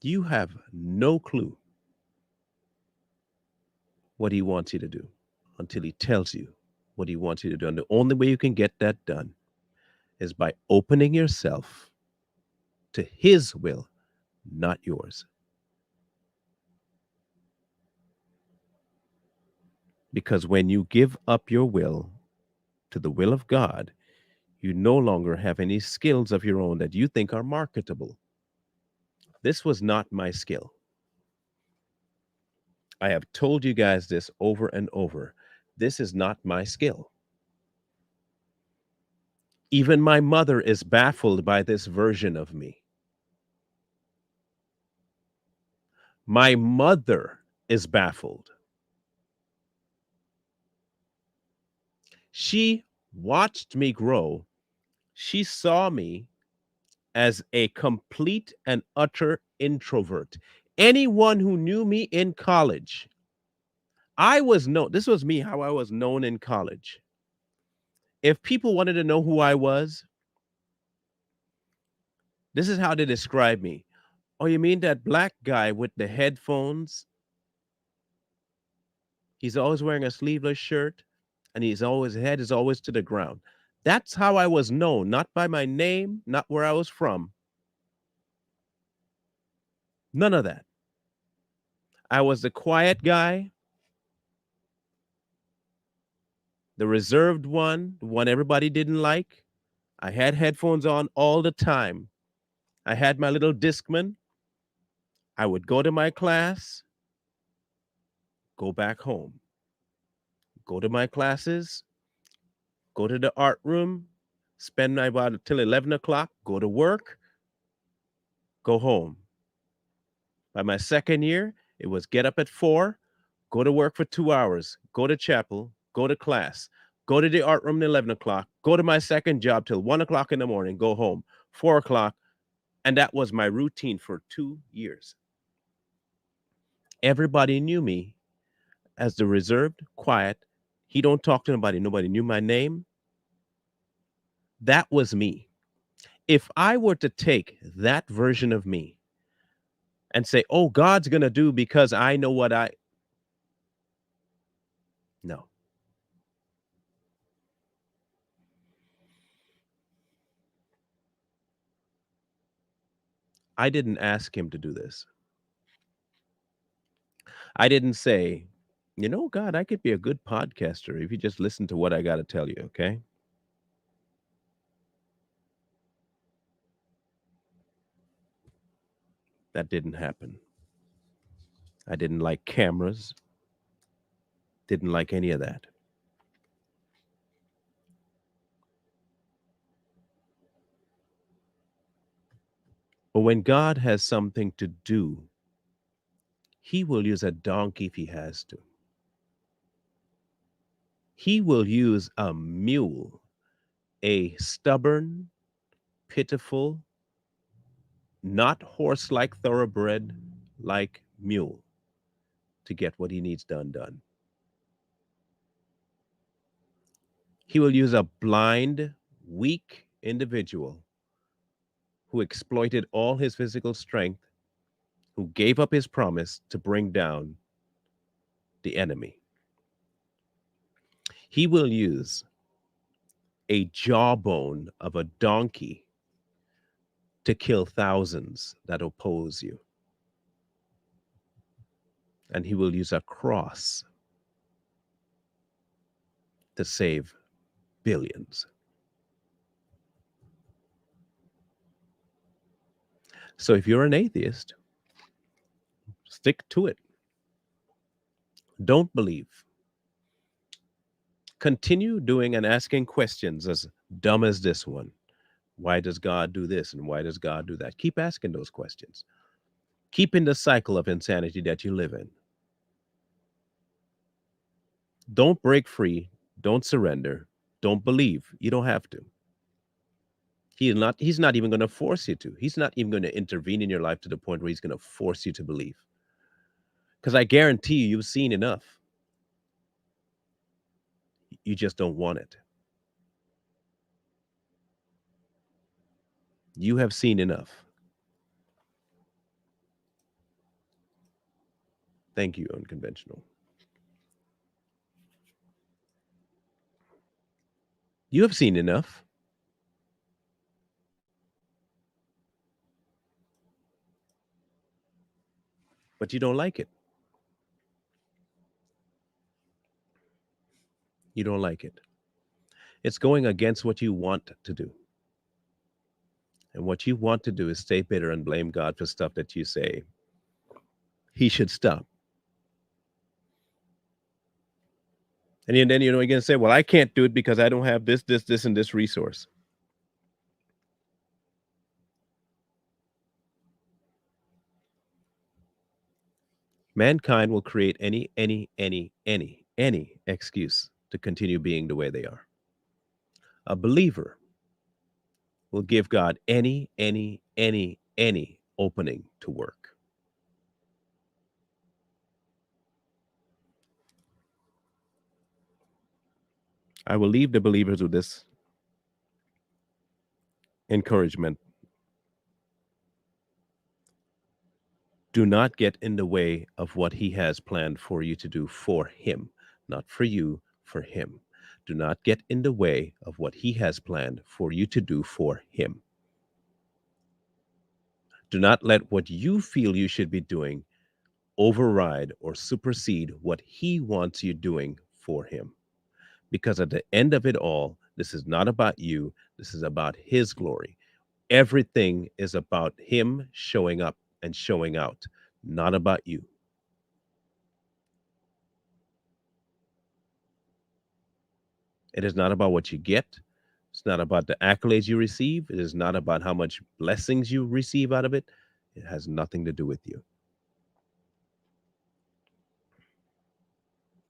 You have no clue what he wants you to do until he tells you what he wants you to do. And the only way you can get that done is by opening yourself to his will, not yours. Because when you give up your will to the will of God, you no longer have any skills of your own that you think are marketable. This was not my skill. I have told you guys this over and over. This is not my skill. Even my mother is baffled by this version of me. My mother is baffled. She watched me grow. She saw me as a complete and utter introvert. Anyone who knew me in college, I was known. This was me, how I was known in college. If people wanted to know who I was, this is how they describe me. Oh, you mean that black guy with the headphones? He's always wearing a sleeveless shirt and his head is always to the ground. That's how I was known, not by my name, not where I was from. None of that. I was the quiet guy, the reserved one, the one everybody didn't like. I had headphones on all the time. I had my little Discman. I would go to my class, go back home, go to my classes, go to the art room, spend my about till 11 o'clock, go to work, go home. By my second year, it was get up at 4, go to work for 2 hours, go to chapel, go to class, go to the art room at 11 o'clock, go to my second job till 1 o'clock in the morning, go home, 4 o'clock. And that was my routine for 2 years. Everybody knew me as the reserved, quiet. He don't talk to nobody. Nobody knew my name. That was me. If I were to take that version of me and say, oh, God's going to do because I know what I. No, I didn't ask him to do this. I didn't say, God, I could be a good podcaster if you just listen to what I got to tell you, okay? That didn't happen. I didn't like cameras, didn't like any of that. But when God has something to do, he will use a donkey if he has to. He will use a mule, a stubborn, pitiful, not horse like thoroughbred like mule to get what he needs done. He will use a blind, weak individual who exploited all his physical strength, who gave up his promise to bring down the enemy. He will use a jawbone of a donkey to kill thousands that oppose you. And he will use a cross to save billions. So if you're an atheist, stick to it. Don't believe. Continue doing and asking questions as dumb as this one. Why does God do this and why does God do that? Keep asking those questions. Keep in the cycle of insanity that you live in. Don't break free. Don't surrender. Don't believe. You don't have to. He's not even going to force you to. He's not even going to intervene in your life to the point where he's going to force you to believe. Because I guarantee you've seen enough. You just don't want it. You have seen enough. Thank you, unconventional. You have seen enough. But you don't like it. You don't like it. It's going against what you want to do. And what you want to do is stay bitter and blame God for stuff that you say he should stop. And then, you're going to say, well, I can't do it because I don't have this, and this resource. Mankind will create any excuse to continue being the way they are. A believer will give God any opening to work. I will leave the believers with this encouragement. Do not get in the way of what he has planned for you to do for him, not for you, for him. Do not get in the way of what he has planned for you to do for him. Do not let what you feel you should be doing override or supersede what he wants you doing for him. Because at the end of it all, this is not about you, this is about his glory. Everything is about him showing up and showing out, not about you. It is not about what you get. It's not about the accolades you receive. It is not about how much blessings you receive out of it. It has nothing to do with you.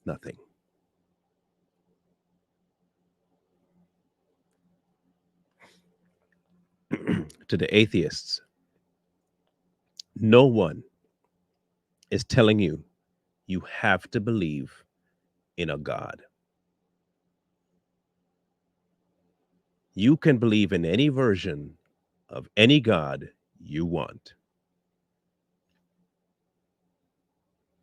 Nothing. To the atheists, no one is telling you you have to believe in a God. You can believe in any version of any God you want.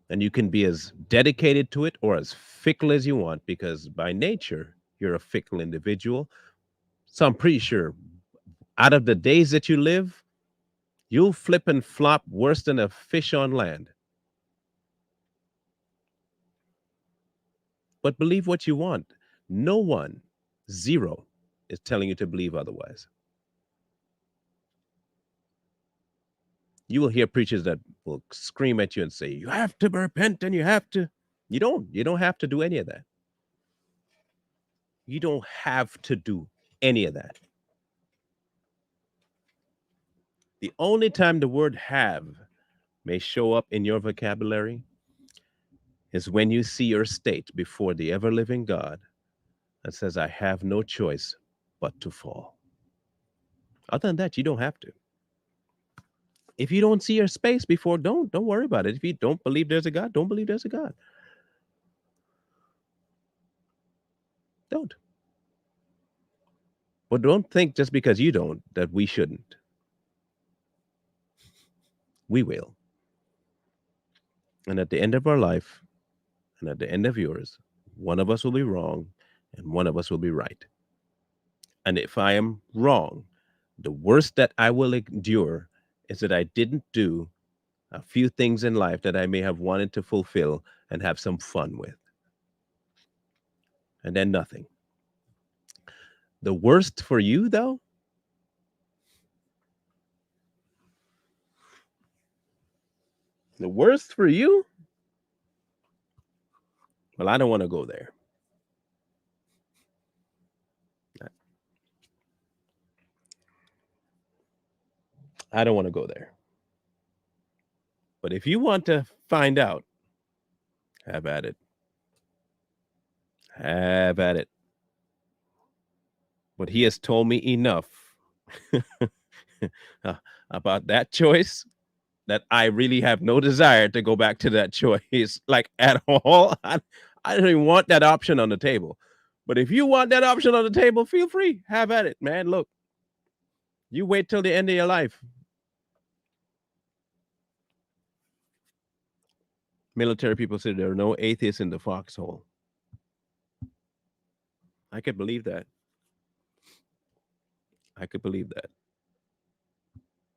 And you can be as dedicated to it or as fickle as you want because by nature, you're a fickle individual. So I'm pretty sure out of the days that you live, you'll flip and flop worse than a fish on land. But believe what you want. No one, zero, is telling you to believe otherwise. You will hear preachers that will scream at you and say, you have to repent and you have to. You don't. You don't have to do any of that. You don't have to do any of that. The only time the word have may show up in your vocabulary is when you see your state before the ever living God and says, I have no choice but to fall. Other than that, you don't have to. If you don't see your space before, don't worry about it. If you don't believe there's a God, don't believe there's a God. Don't. But don't think just because you don't that we shouldn't. We will. And at the end of our life, and at the end of yours, one of us will be wrong and one of us will be right. And if I am wrong, the worst that I will endure is that I didn't do a few things in life that I may have wanted to fulfill and have some fun with. And then nothing. The worst for you, though, the worst for you, well, I don't want to go there. I don't want to go there. But if you want to find out, have at it. Have at it. But he has told me enough about that choice that I really have no desire to go back to that choice, like at all. I don't even want that option on the table. But if you want that option on the table, feel free. Have at it, man. Look, you wait till the end of your life. Military people say there are no atheists in the foxhole. I could believe that. I could believe that.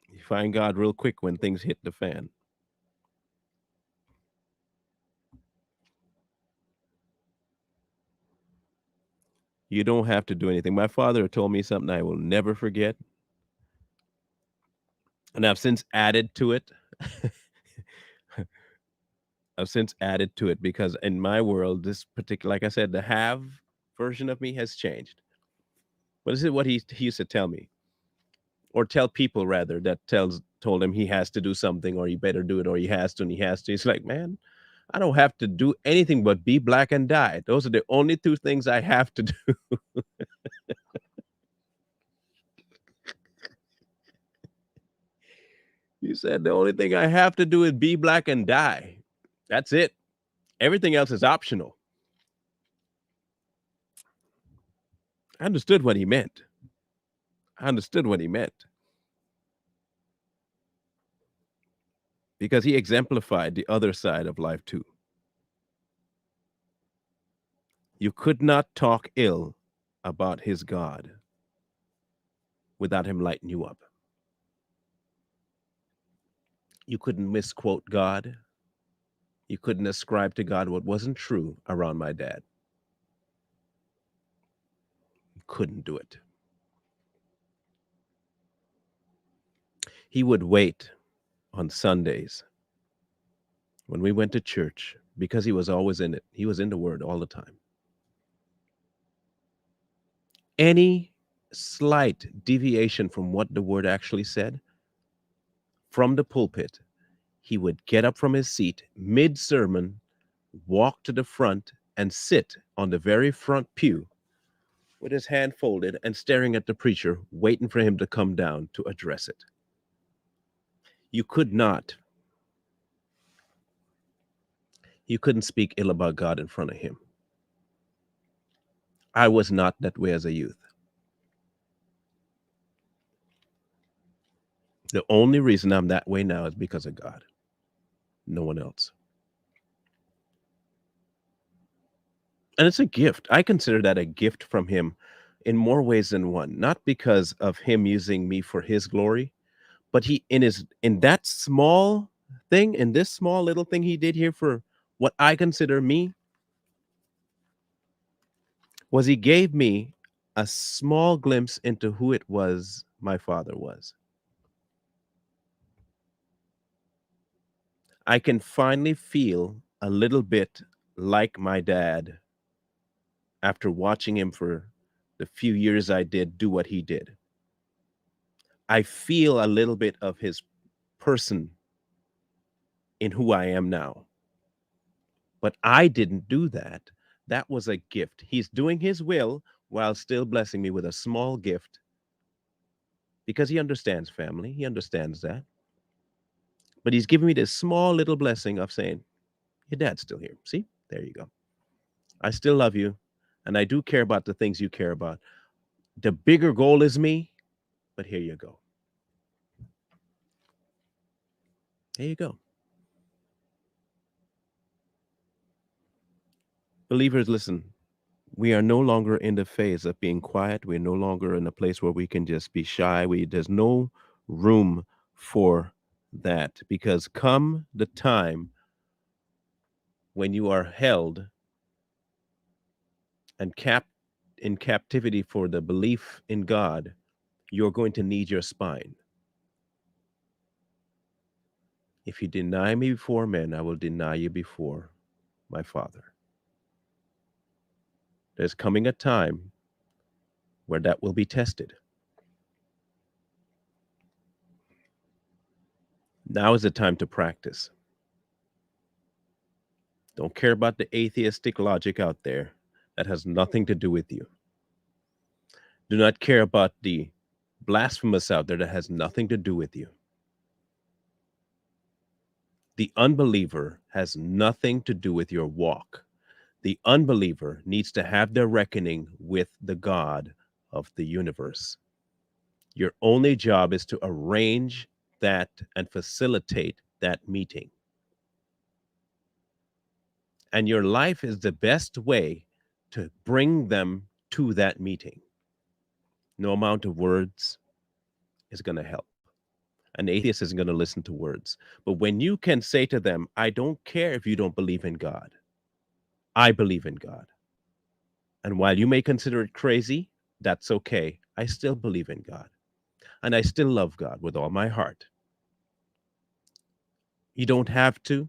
You find God real quick when things hit the fan. You don't have to do anything. My father told me something I will never forget. And I've since added to it. I've since added to it because in my world, this particular, like I said, the have version of me has changed. But this is what he used to tell me, or tell people rather that told him he has to do something, or he better do it, or he has to, and he has to. It's like, man, I don't have to do anything but be black and die. Those are the only two things I have to do. He said the only thing I have to do is be black and die. That's it. Everything else is optional. I understood what he meant. I understood what he meant because he exemplified the other side of life too. You could not talk ill about his God without him lighting you up. You couldn't misquote God. You couldn't ascribe to God what wasn't true around my dad. You couldn't do it. He would wait on Sundays when we went to church because he was always in it. He was in the word all the time. Any slight deviation from what the word actually said from the pulpit, he would get up from his seat mid sermon, walk to the front, and sit on the very front pew with his hand folded and staring at the preacher, waiting for him to come down to address it. You could not, you couldn't speak ill about God in front of him. I was not that way as a youth. The only reason I'm that way now is because of God. No one else. And it's a gift. I consider that a gift from him in more ways than one. Not because of him using me for his glory, but he in that small thing, in this small little thing he did here for what I consider me, was he gave me a small glimpse into who it was my father was. I can finally feel a little bit like my dad after watching him for the few years I did do what he did. I feel a little bit of his person in who I am now. But I didn't do that. That was a gift. He's doing his will while still blessing me with a small gift because he understands family. He understands that. But he's giving me this small little blessing of saying, your dad's still here. See, there you go. I still love you. And I do care about the things you care about. The bigger goal is me, but here you go. There you go. Believers, listen, we are no longer in the phase of being quiet. We're no longer in a place where we can just be shy. There's no room for that because come the time when you are held and capped in captivity for the belief in God, you're going to need your spine. If you deny me before men, I will deny you before my Father. There's coming a time where that will be tested. Now is the time to practice. Don't care about the atheistic logic out there. That has nothing to do with you. Do not care about the blasphemous out there. That has nothing to do with you. The unbeliever has nothing to do with your walk. The unbeliever needs to have their reckoning with the God of the universe. Your only job is to arrange that and facilitate that meeting. And your life is the best way to bring them to that meeting. No amount of words is going to help. An atheist isn't going to listen to words. But when you can say to them, I don't care if you don't believe in God, I believe in God. And while you may consider it crazy, that's okay. I still believe in God. And I still love God with all my heart. You don't have to.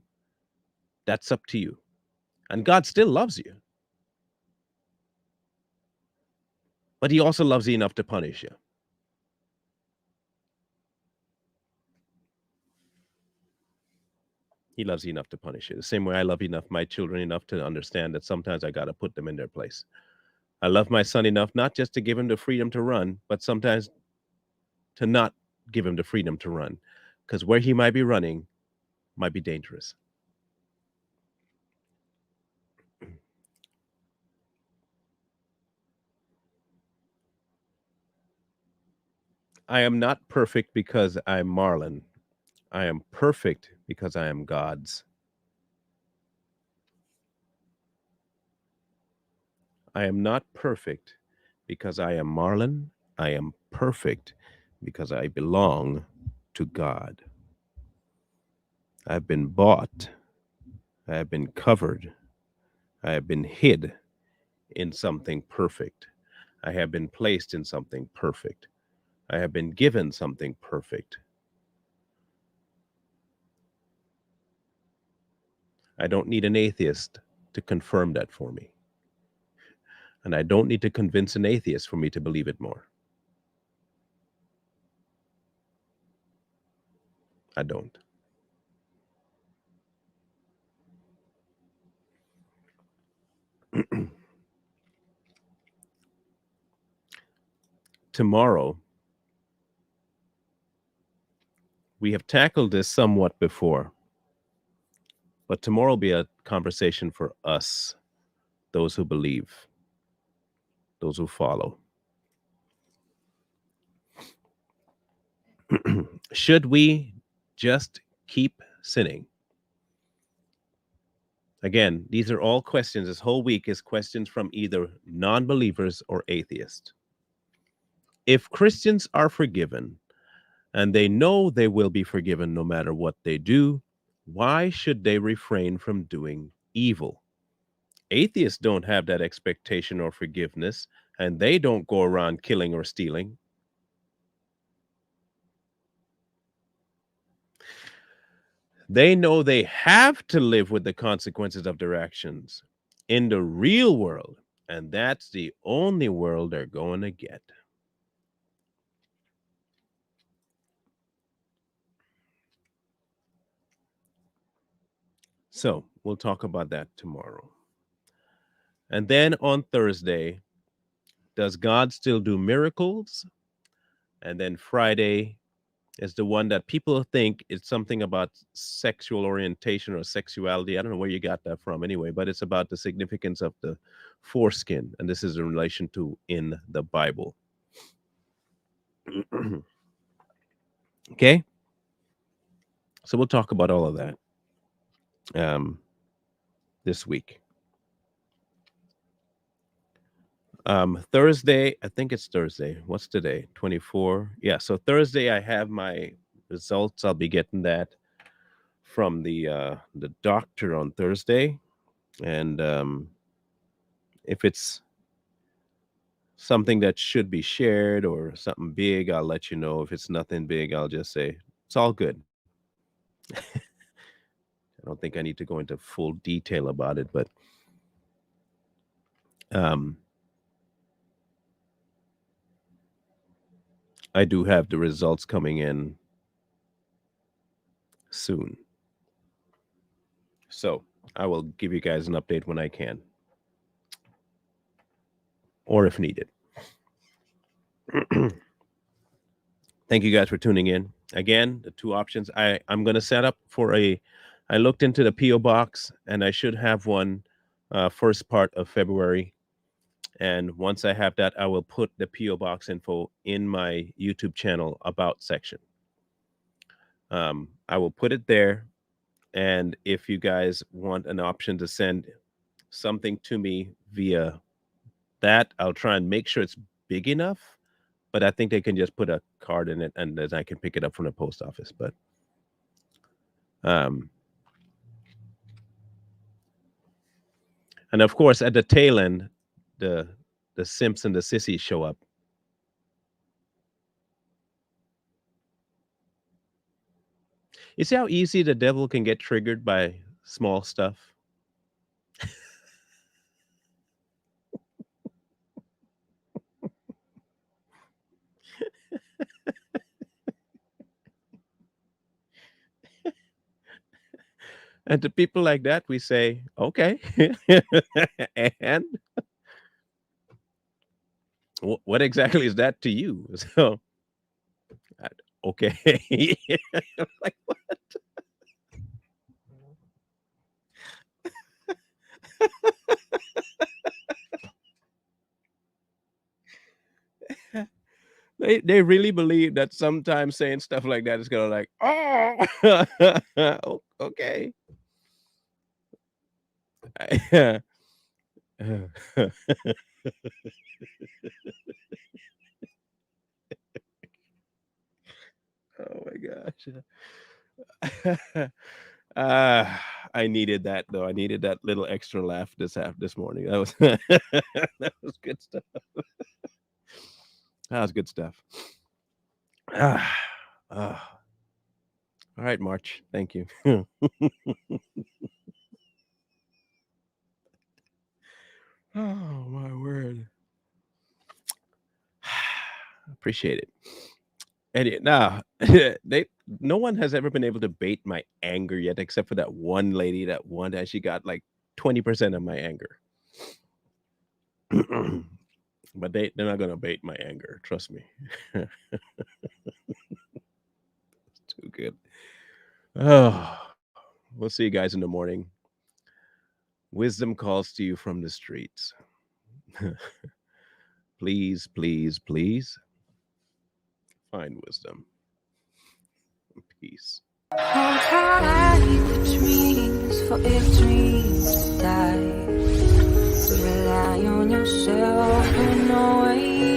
That's up to you. And God still loves you. But he also loves you enough to punish you. He loves you enough to punish you. The same way I love enough my children enough to understand that sometimes I got to put them in their place. I love my son enough not just to give him the freedom to run, but sometimes to not give him the freedom to run. Because where he might be running might be dangerous. I am not perfect because I'm Marlon. I am perfect because I am God's. I am not perfect because I am Marlon. I am perfect because I belong to God. I've been bought. I have been covered. I have been hid in something perfect. I have been placed in something perfect. I have been given something perfect. I don't need an atheist to confirm that for me. And I don't need to convince an atheist for me to believe it more. I don't. Tomorrow, we have tackled this somewhat before, but tomorrow will be a conversation for us, those who believe, those who follow. Should we just keep sinning? Again, these are all questions. This whole week is questions from either non believers or atheists. If Christians are forgiven and they know they will be forgiven no matter what they do, why should they refrain from doing evil? Atheists don't have that expectation or forgiveness, and they don't go around killing or stealing. They know they have to live with the consequences of their actions in the real world, and that's the only world they're going to get. So we'll talk about that tomorrow. And then on Thursday, does God still do miracles? And then Friday is the one that people think it's something about sexual orientation or sexuality. I don't know where you got that from anyway, but it's about the significance of the foreskin. And this is in relation to in the Bible. Okay. So we'll talk about all of that um, this week. Thursday, I think it's Thursday. What's today? 24. Yeah. So Thursday, I have my results. I'll be getting that from the doctor on Thursday, and if it's something that should be shared or something big, I'll let you know. If it's nothing big, I'll just say it's all good. I don't think I need to go into full detail about it, but um, I do have the results coming in soon. So I will give you guys an update when I can or if needed. Thank you guys for tuning in. Again, the two options I'm going to set up for I looked into the PO box and I should have one first part of February. And once I have that, I will put the PO box info in my YouTube channel about section. I will put it there. And if you guys want an option to send something to me via that, I'll try and make sure it's big enough. But I think they can just put a card in it and then I can pick it up from the post office. But um, and of course, at the tail end, the the simps and the sissies show up. You see how easy the devil can get triggered by small stuff? And to people like that, we say, okay. And what exactly is that to you? So, I- okay. Like, They really believe that sometimes saying stuff like that is gonna like, oh, okay. Oh my gosh. uh, I needed that though. I needed that little extra laugh this morning. That was that was good stuff. That was good stuff. Ah, ah. All right, March. Thank you. Oh my word. Appreciate it. And nah, they no one has ever been able to bait my anger yet, except for that one lady, that one that she got like 20% of my anger. But they're not gonna bait my anger, trust me. It's too good. Oh, we'll see you guys in the morning. Wisdom calls to you from the streets. Please, please, please find wisdom. Peace. Hold tight the dreams, for if dreams die, rely on yourself in no way.